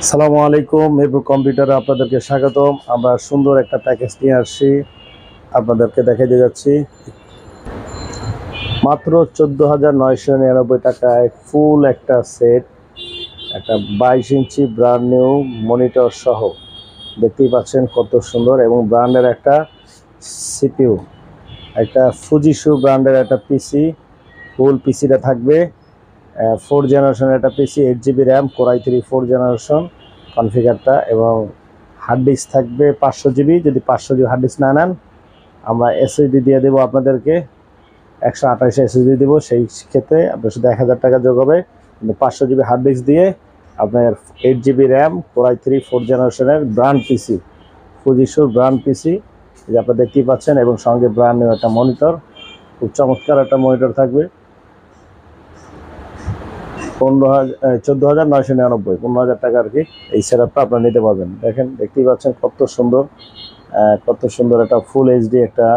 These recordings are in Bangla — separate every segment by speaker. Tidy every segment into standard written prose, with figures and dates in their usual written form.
Speaker 1: আসসালামু আলাইকুম, মিরপুর কম্পিউটারে আপনাদেরকে স্বাগতম। আমরা সুন্দর একটা প্যাকেজ নিয়ে আসছি, আপনাদেরকে দেখাতে যাচ্ছি। মাত্র 14,999 টাকায় ফুল একটা সেট, একটা 22 ইঞ্চি ব্র্যান্ড নিউ মনিটর সহ। দেখতেই পাচ্ছেন কত সুন্দর, এবং ব্র্যান্ডের একটা সিপিইউ, একটা ফুজিশু ব্র্যান্ডের একটা পিসি। ফুল পিসিটা থাকবে 4 জেনারেশনের একটা PC, 8 GB RAM, core i3 4 generation কনফিগারটা, এবং হার্ড ডিস্ক থাকবে 500 GB। যদি 500 GB হার্ড ডিস্ক না নেন, আমরা এসএসডি দিয়ে দেবো আপনাদেরকে, 128 এসএসডি দেবো। সেই ক্ষেত্রে আপনার শুধু 1000 টাকা যোগ হবে, কিন্তু 500 GB হার্ড ডিস্ক দিয়ে আপনার 8 GB র্যাম, কোর i3 4 জেনারেশনের ব্র্যান্ড পিসি, ফুজিশোর ব্র্যান্ড পিসি, যে আপনারা দেখতেই পাচ্ছেন, এবং সঙ্গে ব্র্যান্ড নিউ একটা মনিটর, খুব চমৎকার একটা মনিটর থাকবে। 14,999, 15,000 টাকা আর কি। এই সেটআপটা আপনারা নিতে পারবেন। দেখতেই পাচ্ছেন কত সুন্দর, একটা ফুল এইচডি একটা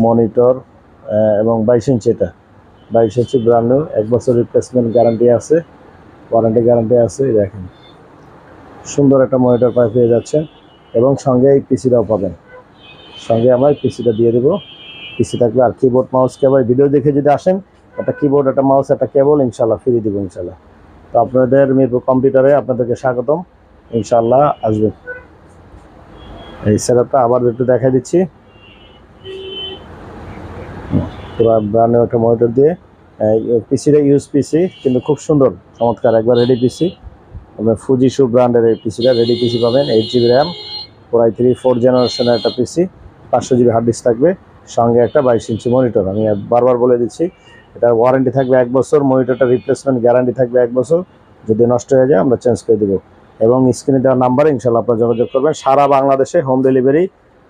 Speaker 1: মনিটর, এবং 22 ইঞ্চি, এটা 22 ইঞ্চি ব্র্যান্ড নিউ, 1 বছর রিপ্লেসমেন্ট গ্যারান্টি আছে, ওয়ারেন্টি গ্যারান্টি আছে। দেখেন সুন্দর একটা মনিটর পেয়ে যাচ্ছেন, এবং সঙ্গে এই পিসিটাও পাবেন। সঙ্গে আমরা পিসিটা দিয়ে দেবো। পিসি থাকবে, আর কিবোর্ড মাউস কেবল। ভিডিও দেখে যদি আসেন, একটা কিবোর্ড, একটা মাউস, একটা কেবল ইনশাল্লাহ ফ্রি দিব ইনশাল্লাহ। তো আপনাদের মিরপুর কম্পিউটারে আপনাদেরকে স্বাগতম, ইনশাল্লাহ আসবেন। এই সেটআপটা আবার একটু দেখাই দিচ্ছি। পুরো ব্র্যান্ড নিউ একটা মনিটর দিয়ে, পিসিটা ইউজ পিসি, কিন্তু খুব সুন্দর চমৎকার, একবার রেডি পিসি। আপনার ফুজিশু ব্র্যান্ডের এই পিসিটা রেডি পিসি পাবেন, 8 GB র্যাম, কোর i3 4 জেনারেশনের একটা পিসি, 500 GB হার্ড ডিস্ক থাকবে, সঙ্গে একটা 22 ইঞ্চি মনিটর। আমি বারবার বলে দিচ্ছি, এটা ওয়ারেন্টি থাকবে 1 বছর, মনিটরটা রিপ্লেসমেন্ট গ্যারান্টি থাকবে 1 বছর। যদি নষ্ট হয়ে যায় আমরা চেঞ্জ করে দেবো, এবং স্ক্রিনে দেওয়ার নাম্বারে ইনশাল্লাহ আপনারা যোগাযোগ করবেন। সারা বাংলাদেশে হোম ডেলিভারি।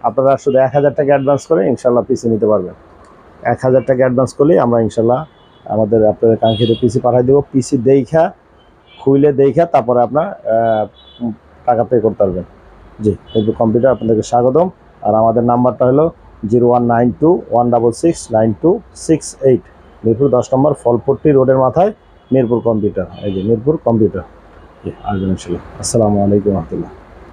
Speaker 1: আপনারা শুধু 1000 টাকা অ্যাডভান্স করে ইনশাল্লাহ পিসি নিতে পারবেন। 1000 টাকা অ্যাডভান্স করলেই আমরা ইনশাল্লাহ আপনাদের কাঙ্ক্ষিত পিসি পাঠিয়ে দেবো। পিসি খুলে তারপরে আপনার টাকা পে করতে পারবেন। জি, মিরপুর কম্পিউটার আপনাদেরকে স্বাগতম। আর আমাদের নাম্বারটা হলো 0192-166-9268, মিরপুর 10 নম্বর ফলপট্টি রোডের মাথায় মিরপুর কম্পিউটার। এই যে মিরপুর কম্পিউটার। জি, আসবেন ইনশাল্লাহ। আসসালামু আলাইকুম রহমতুল্লাহ।